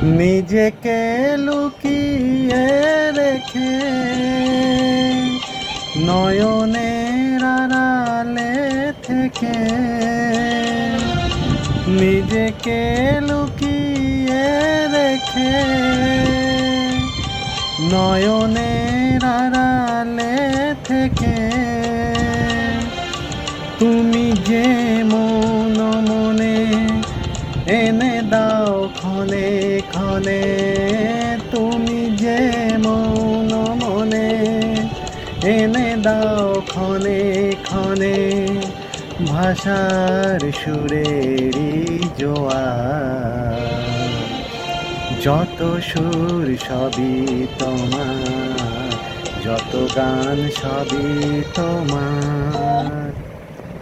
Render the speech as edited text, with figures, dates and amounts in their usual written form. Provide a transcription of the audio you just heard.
নিজেকে লুকিয়ে রেখে নয়নের আড়ালে থেকে, নিজেকে লুকিয়ে রেখে নয়নের আড়ালে থেকে, তুমি যে মন মনে এনে দাও ক্ষণে ক্ষণে, তুমি যে মন মনে এনে দাও ক্ষণে ক্ষণে, ভাষার সুরেরই জোয়ার, যত সুর সবই তোমার, যত গান সবই তোমার।